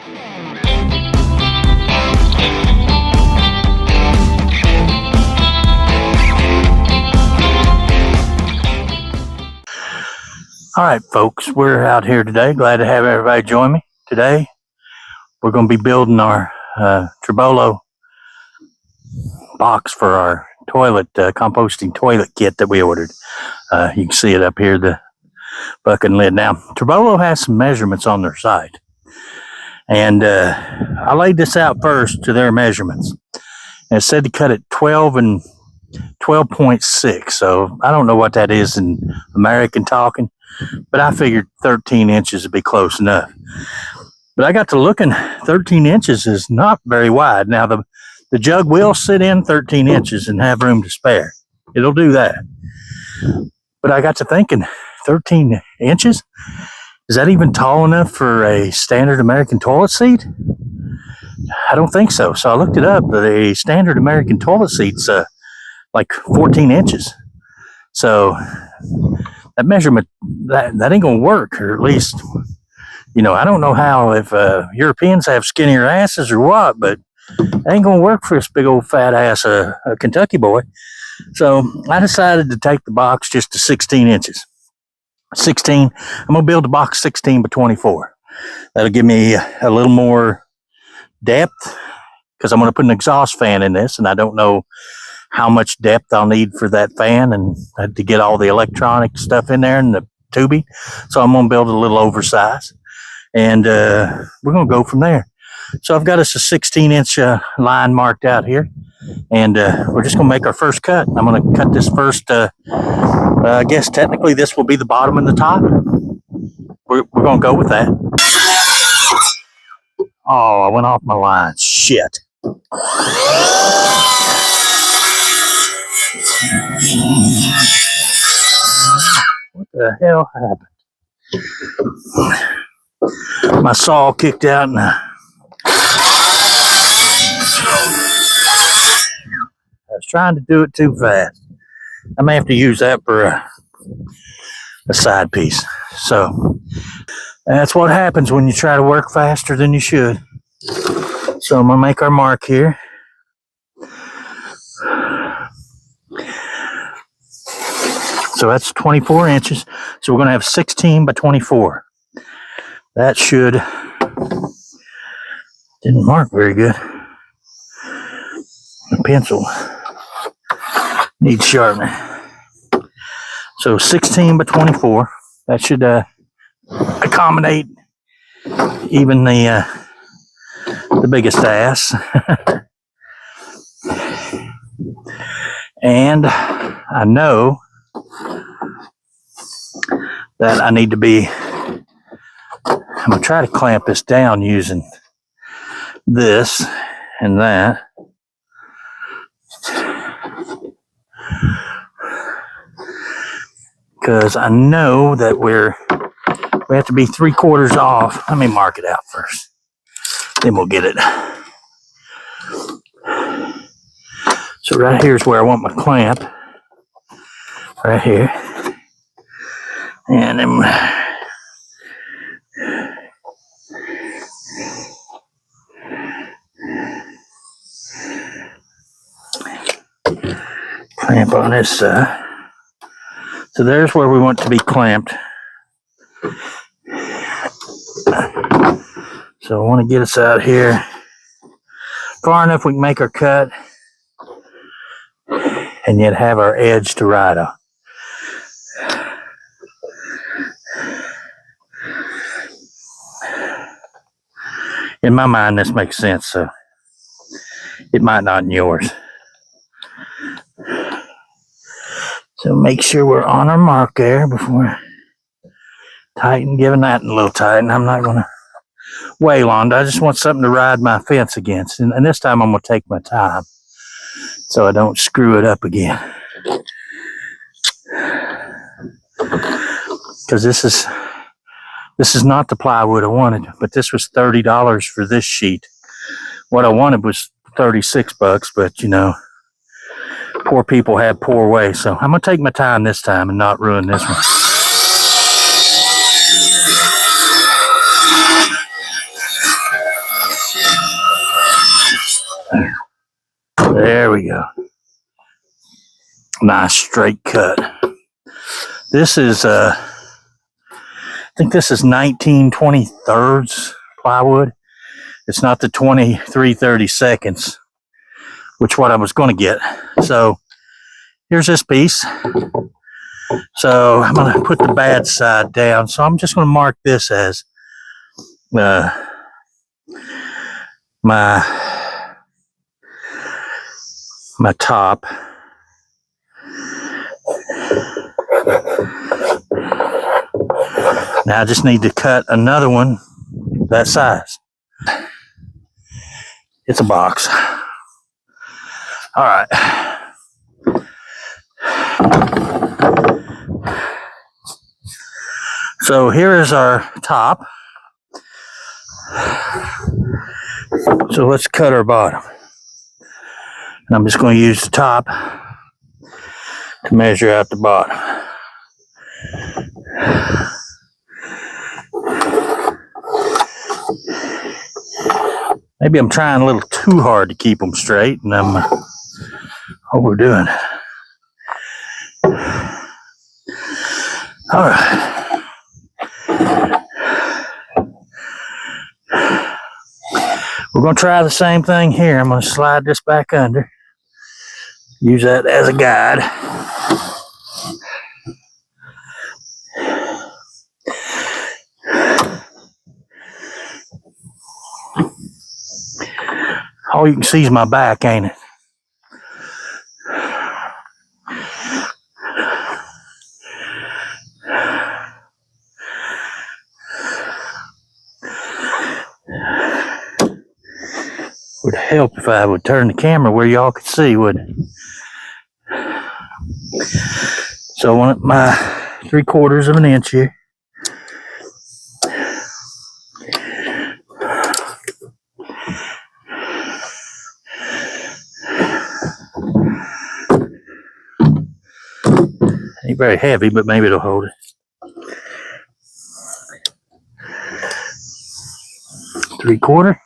All right, folks, we're out here today. Glad to have everybody join me. Today, we're going to be building our Trobolo box for our toilet, composting toilet kit that we ordered. You can see it up here, the bucket and lid. Now, Trobolo has some measurements on their site. And I laid this out first to their measurements. And it said to cut it 12 and 12.6. So I don't know what that is in American talking, but I figured 13 inches would be close enough. But I got to looking, 13 inches is not very wide. Now, the jug will sit in 13 inches and have room to spare. It'll do that. But I got to thinking, 13 inches? Is that even tall enough for a standard American toilet seat? I don't think so. So I looked it up. The standard American toilet seat's like 14 inches. So that measurement, that ain't gonna work, or at least, I don't know how, if Europeans have skinnier asses or what, but it ain't gonna work for this big old fat ass a Kentucky boy. So I decided to take the box just to 16 inches. 16. I'm gonna build a box 16 by 24. That'll give me a little more depth, because I'm gonna put an exhaust fan in this, and I don't know how much depth I'll need for that fan and to get all the electronic stuff in there and the tubing. So I'm gonna build a little oversized, and we're gonna go from there. So I've got us a 16-inch line marked out here, and we're just gonna make our first cut. I'm gonna cut this first. I guess technically this will be the bottom and the top. We're gonna go with that. Oh, I went off my line. Shit. What the hell happened? My saw kicked out, and I was trying to do it too fast. I may have to use that for a side piece. So that's what happens when you try to work faster than you should. So I'm gonna make our mark here. So that's 24 inches. So we're gonna have 16 by 24. That didn't mark very good. The pencil needs sharpening. So 16 by 24. That should accommodate even the biggest ass. And I know that I need to be, I'm gonna try to clamp this down using this and that. Because I know that we have to be 3/4 off. Let me mark it out first. Then we'll get it. So right here is where I want my clamp. Right here. And then clamp on this side. So there's where we want to be clamped. So I want to get us out here far enough we can make our cut and yet have our edge to ride on. In my mind, this makes sense, so it might not in yours. So make sure we're on our mark there before giving that a little tighten. I'm not going to wail on it. I just want something to ride my fence against. And this time I'm going to take my time so I don't screw it up again. Because this is not the plywood I wanted, but this was $30 for this sheet. What I wanted was $36, but you know, poor people have poor ways. So I'm gonna take my time this time and not ruin this one. we go. Nice straight cut. This is I think this is 19/23 plywood. It's not the 23/32, which what I was going to get. So here's this piece. So I'm going to put the bad side down. So I'm just going to mark this as my top. Now I just need to cut another one that size. It's a box. All right. So here is our top. So let's cut our bottom. And I'm just going to use the top to measure out the bottom. Maybe I'm trying a little too hard to keep them straight, and I'm overdoing it. All right. We're going to try the same thing here. I'm going to slide this back under. Use that as a guide. All you can see is my back, ain't it? Would help if I would turn the camera where y'all could see, wouldn't it? So I want my 3/4 of an inch here. Ain't very heavy, but maybe it'll hold it. 3/4.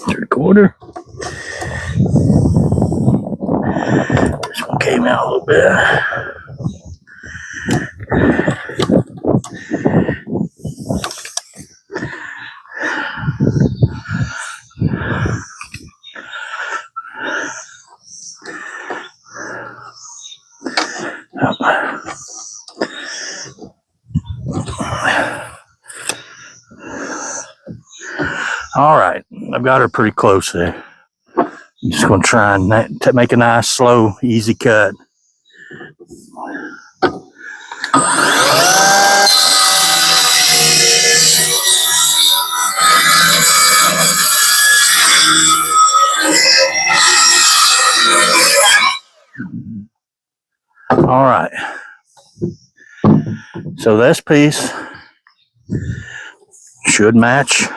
Three-quarter. This one came out a little bit. All right, I've got her pretty close there. I'm just going to try and make a nice, slow, easy cut. All right. So this piece should match.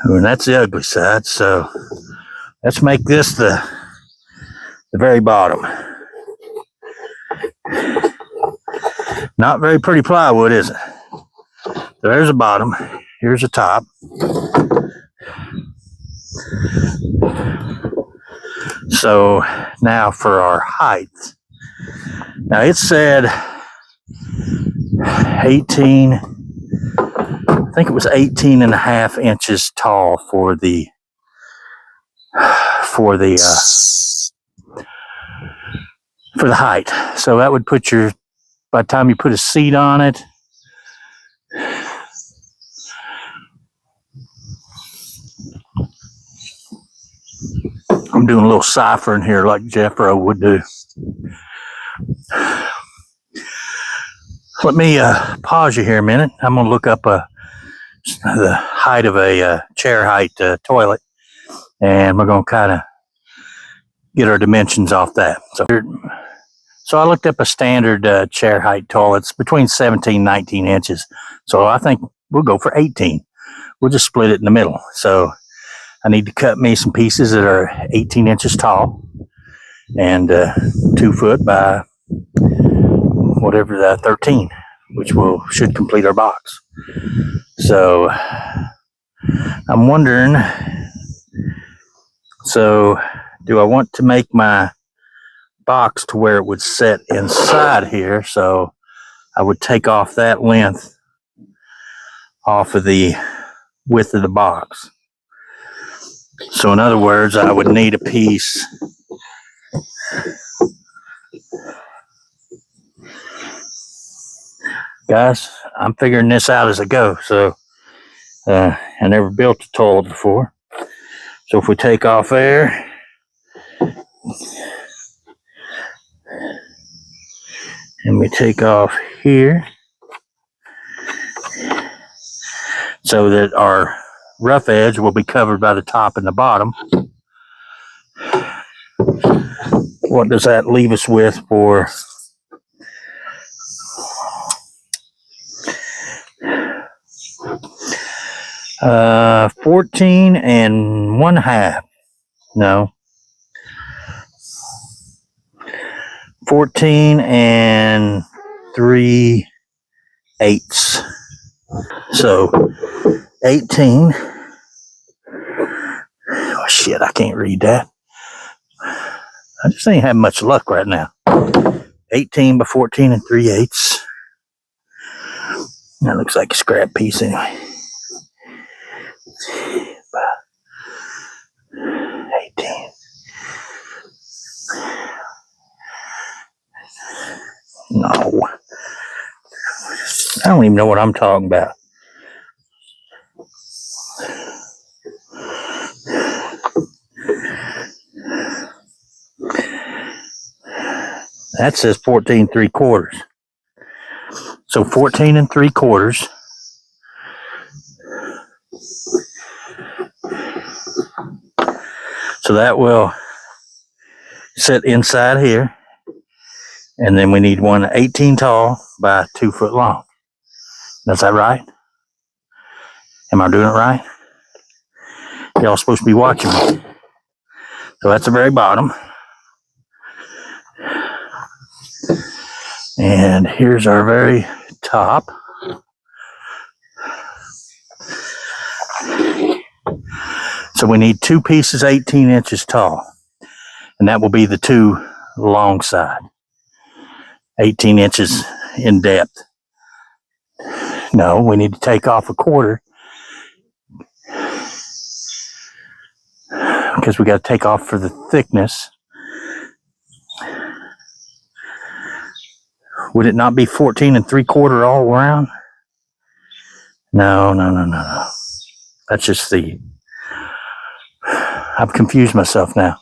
And that's the ugly side, so let's make this the very bottom. Not very pretty plywood, is it? There's a bottom. Here's a top. So now for our height. Now it said 18, I think it was 18.5 inches tall for the height. So that would put your, by the time you put a seat on it, I'm doing a little ciphering here like Jeffro would do. Let me pause you here a minute. I'm going to look up the height of a chair height toilet, and we're going to kind of get our dimensions off that. So So I looked up a standard chair height toilet. It's between 17 and 19 inches. So I think we'll go for 18. We'll just split it in the middle. So I need to cut me some pieces that are 18 inches tall and 2 foot by whatever the 13, which should complete our box. So I'm wondering, so do I want to make my box to where it would set inside here? So I would take off that length off of the width of the box. So in other words, I would need a piece guys, I'm figuring this out as I go. So I never built a toilet before. So if we take off there, and we take off here, so that our rough edge will be covered by the top and the bottom. What does that leave us with for 14 and 1/2? No. 14 and 3/8. So 18. Oh shit, I can't read that. I just ain't having much luck right now. 18 by 14 and 3/8. That looks like a scrap piece anyway. 18. No. I don't even know what I'm talking about. That says 14 3/4. So 14 and 3/4. So that will sit inside here. And then we need one 18 tall by 2 foot long. Is that right? Am I doing it right? Y'all supposed to be watching me. So that's the very bottom. And here's our very top. So we need 2 pieces 18 inches tall. And that will be the 2 long side. 18 inches in depth. No, we need to take off 1/4. Because we got to take off for the thickness. Would it not be 14 and 3/4 all around? No. That's just the... I've confused myself now.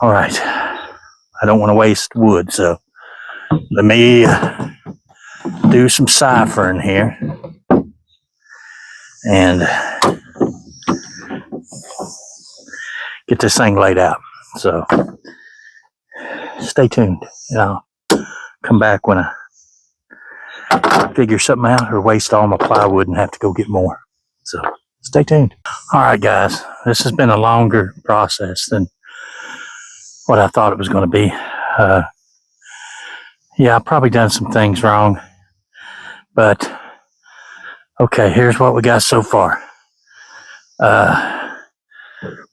All right. I don't want to waste wood, so let me do some ciphering here. And get this thing laid out. So stay tuned. And I'll come back when I figure something out or waste all my plywood and have to go get more. So stay tuned. All right, guys. This has been a longer process than what I thought it was going to be. Yeah, I've probably done some things wrong. But, okay, here's what we got so far.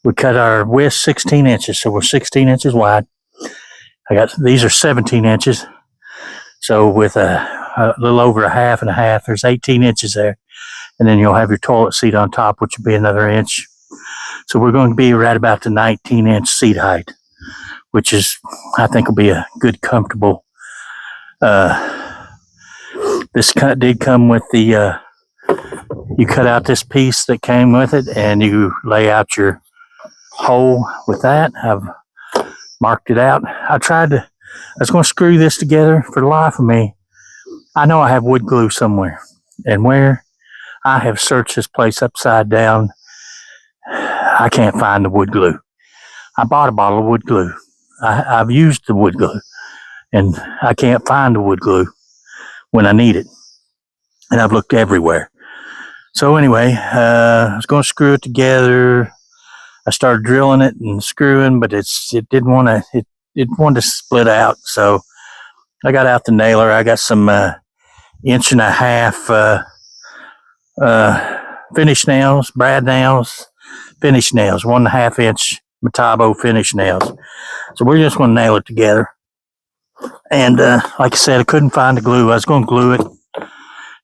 We cut our width 16 inches, so we're 16 inches wide. These are 17 inches. So with a little over a half and a half, there's 18 inches there. And then you'll have your toilet seat on top, which will be another inch. So we're going to be right about the 19-inch seat height, which is, I think, will be a good, comfortable. This cut did come with the, you cut out this piece that came with it, and you lay out your hole with that. I've marked it out. I was going to screw this together. For the life of me, I know I have wood glue somewhere, and where I have searched this place upside down, I can't find the wood glue. I bought a bottle of wood glue. I've used the wood glue. and I can't find the wood glue when I need it. And I've looked everywhere. So anyway, I was going to screw it together. I started drilling it and screwing, but it didn't want to split out. So I got out the nailer. I got some 1.5 finish nails, brad nails, finish nails, 1.5 inch Metabo finish nails. So we're just going to nail it together. And like I said, I couldn't find the glue. I was going to glue it,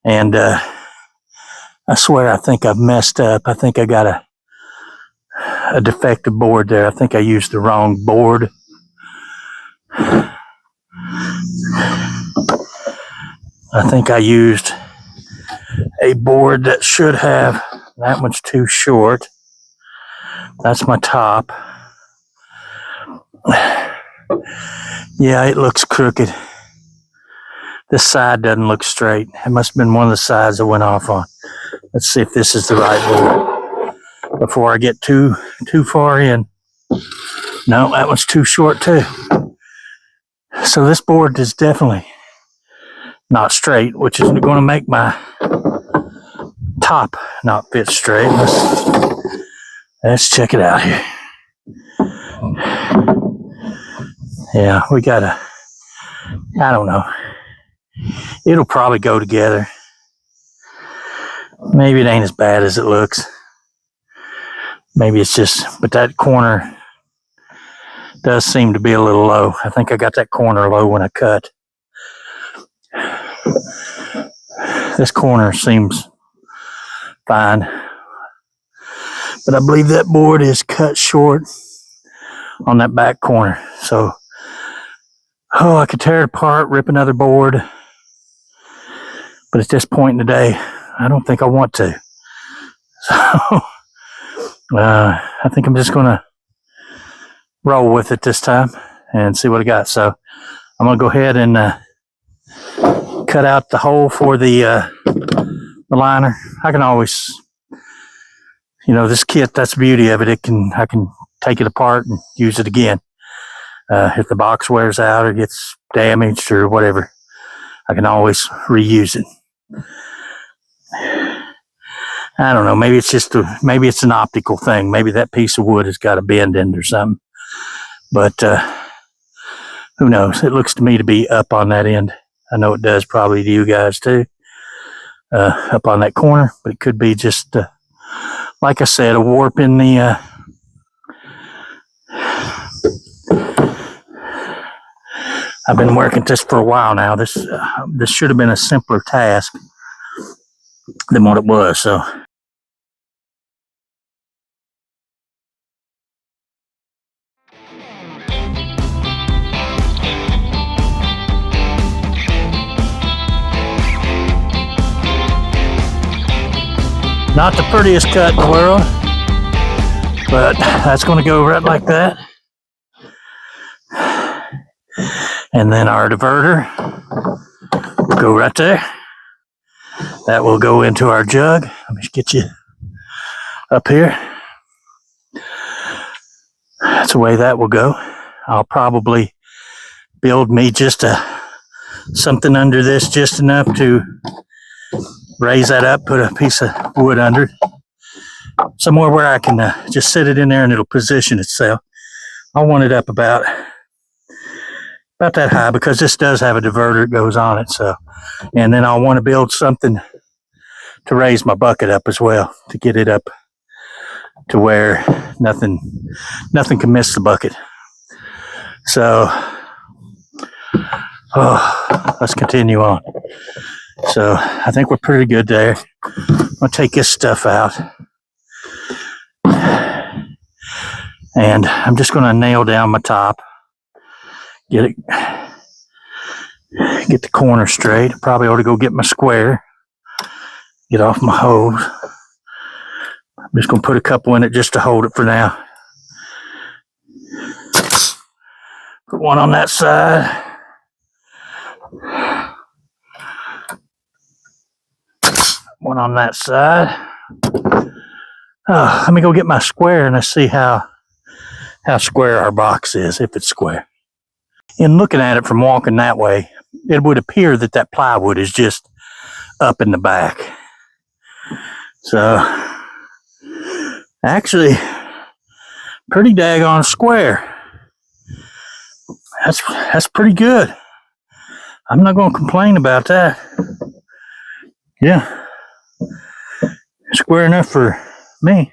and I swear I think I've messed up. I think I got a defective board there. I think I used the wrong board. I think I used a board that should have, that one's too short. That's my top. Yeah, it looks crooked. This side doesn't look straight. It must have been one of the sides I went off on. Let's see if this is the right board before I get too far in. No, that one's too short too. So this board is definitely not straight, which is going to make my top not fit straight. Let's check it out here. Yeah, we gotta, I don't know. It'll probably go together. Maybe it ain't as bad as it looks. Maybe it's just, but that corner does seem to be a little low. I think I got that corner low when I cut. This corner seems fine, but I believe that board is cut short on that back corner. So, I could tear it apart, rip another board, but at this point in the day, I don't think I want to. So, I think I'm just going to roll with it this time and see what I got. So, I'm going to go ahead and cut out the hole for the liner. I can always, this kit, that's the beauty of it. I can take it apart and use it again. If the box wears out or gets damaged or whatever, I can always reuse it. I don't know. Maybe it's an optical thing. Maybe that piece of wood has got a bend in it or something. But who knows? It looks to me to be up on that end. I know it does probably to you guys too. Up on that corner, but it could be just, like I said, a warp in the I've been working this for a while now. This should have been a simpler task than what it was. So, not the prettiest cut in the world, but that's going to go right like that. And then our diverter will go right there. That will go into our jug. Let me get you up here. That's the way that will go. I'll probably build me just something under this, just enough to raise that up, put a piece of wood under it. Somewhere where I can just sit it in there and it'll position itself. I want it up about that high because this does have a diverter that goes on it. So, and then I want to build something to raise my bucket up as well, to get it up to where nothing can miss the bucket. So, let's continue on. So I think we're pretty good there. I'm gonna take this stuff out, and I'm just gonna nail down my top. Get the corner straight. Probably ought to go get my square. Get off my hose. I'm just gonna put a couple in it just to hold it for now. Put one on that side. One on that side. Let me go get my square and let's see how square our box is, if it's square. in looking at it from walking that way, it would appear that that plywood is just up in the back. So, actually, pretty daggone square. That's pretty good. I'm not going to complain about that. Yeah, square enough for me.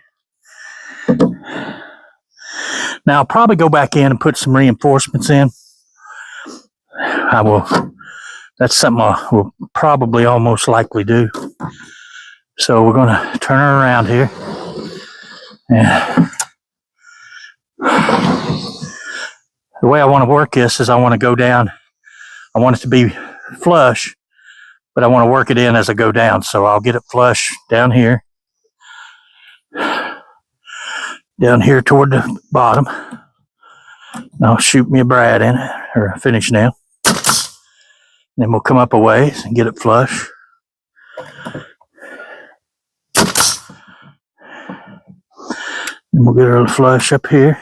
Now I'll probably go back in and put some reinforcements in. I will. That's something I will probably almost likely do. So we're going to turn her around here. And the way I want to work this is I want to go down. I want it to be flush, but I want to work it in as I go down. So I'll get it flush down here toward the bottom. And I'll shoot me a brad in it, or a finish nail. Then we'll come up a ways and get it flush. Then we'll get a little flush up here.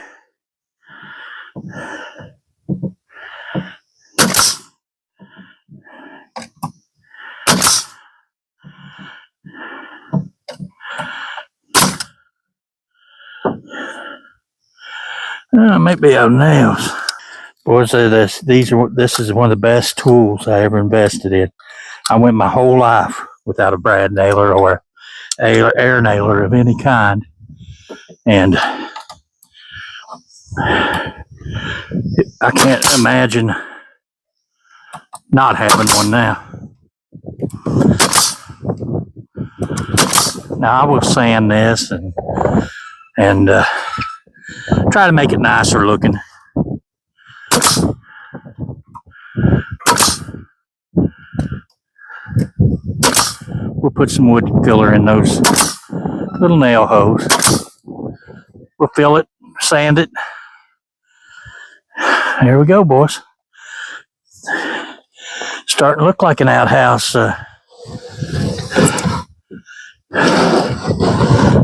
Maybe out of nails. Boys, this is one of the best tools I ever invested in. I went my whole life without a brad nailer or air nailer of any kind, and I can't imagine not having one now. Now I will sand this and try to make it nicer looking. We'll put some wood filler in those little nail holes. We'll fill it, sand it. There we go, boys. Starting to look like an outhouse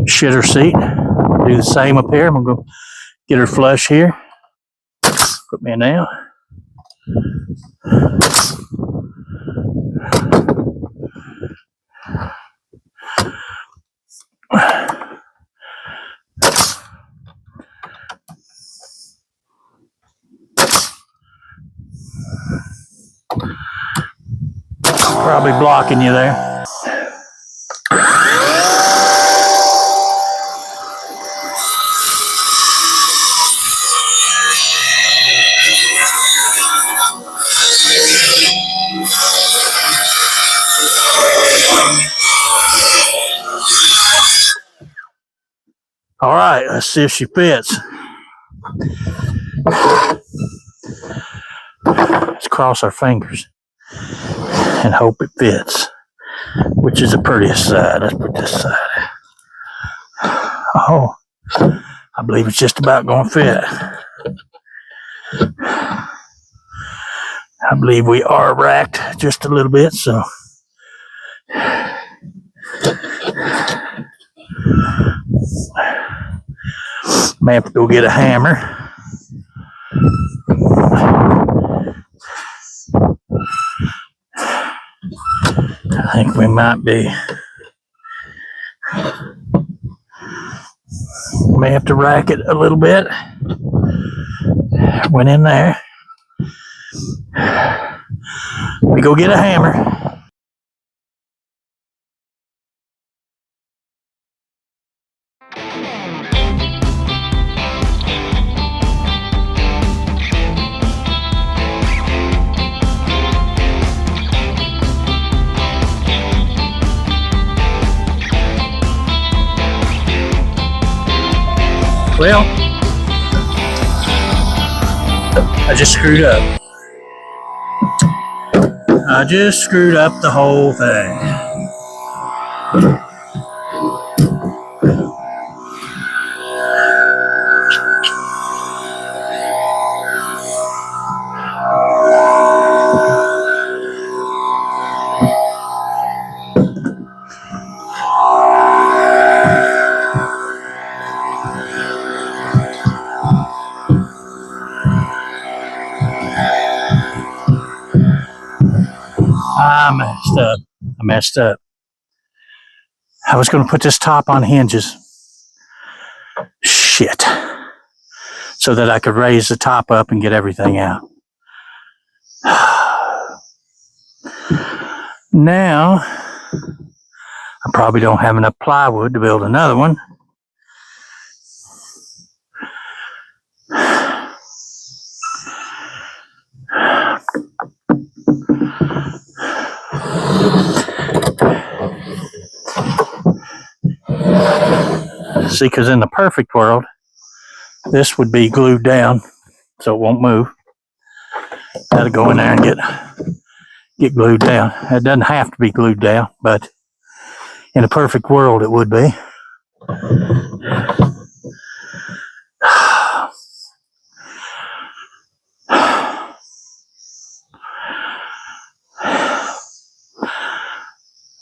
shitter seat. Do the same up here. I'm going to get her flush here. Put me a nail. Probably blocking you there. All right, let's see if she fits. Let's cross our fingers and hope it fits. Which is the prettiest side? Let's put this side. Oh, I believe it's just about going to fit. I believe we are racked just a little bit, so. May have to go get a hammer. I think we might be. May have to rack it a little bit. Went in there. We go get a hammer. Well, I just screwed up. I just screwed up the whole thing. I messed up. I messed up. I was going to put this top on hinges. Shit. So that I could raise the top up and get everything out. Now, I probably don't have enough plywood to build another one. See, because in the perfect world, this would be glued down so it won't move. That'll go in there and get glued down. It doesn't have to be glued down, but in a perfect world, it would be.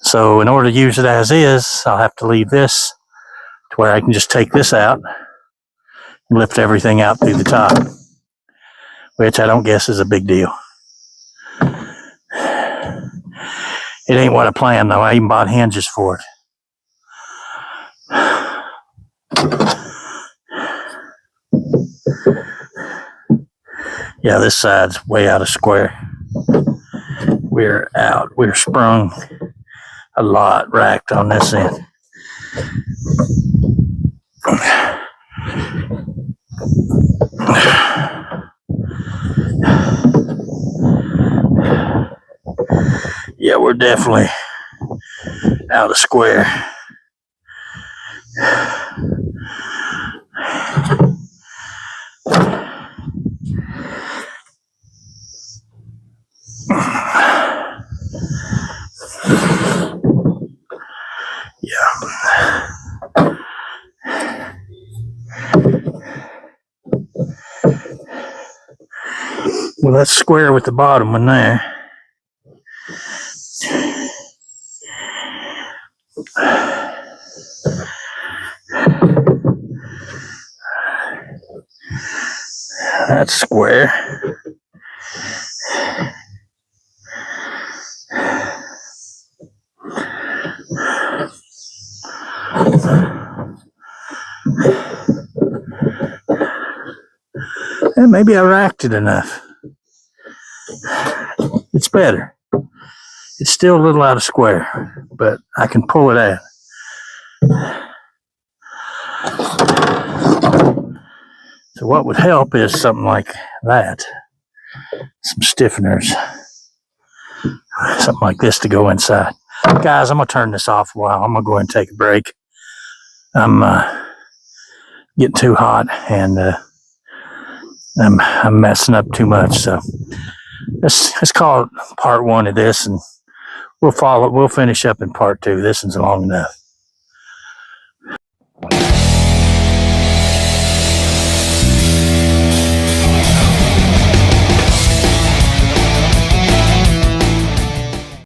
So in order to use it as is, I'll have to leave this to where I can just take this out and lift everything out through the top, which I don't guess is a big deal. It ain't what I planned, though. I even bought hinges for it. Yeah, this side's way out of square. We're out. We're sprung a lot, racked on this end. Yeah, we're definitely out of square. Yeah. Well, that's square with the bottom one there. That's square. And maybe I racked it enough. It's better. It's still a little out of square, but I can pull it out. So what would help is something like that. Some stiffeners. Something like this to go inside. Guys, I'm going to turn this off a while. I'm going to go ahead and take a break. I'm getting too hot and I'm messing up too much. So let's call it part one of this, and we'll finish up in part two. This one's long enough.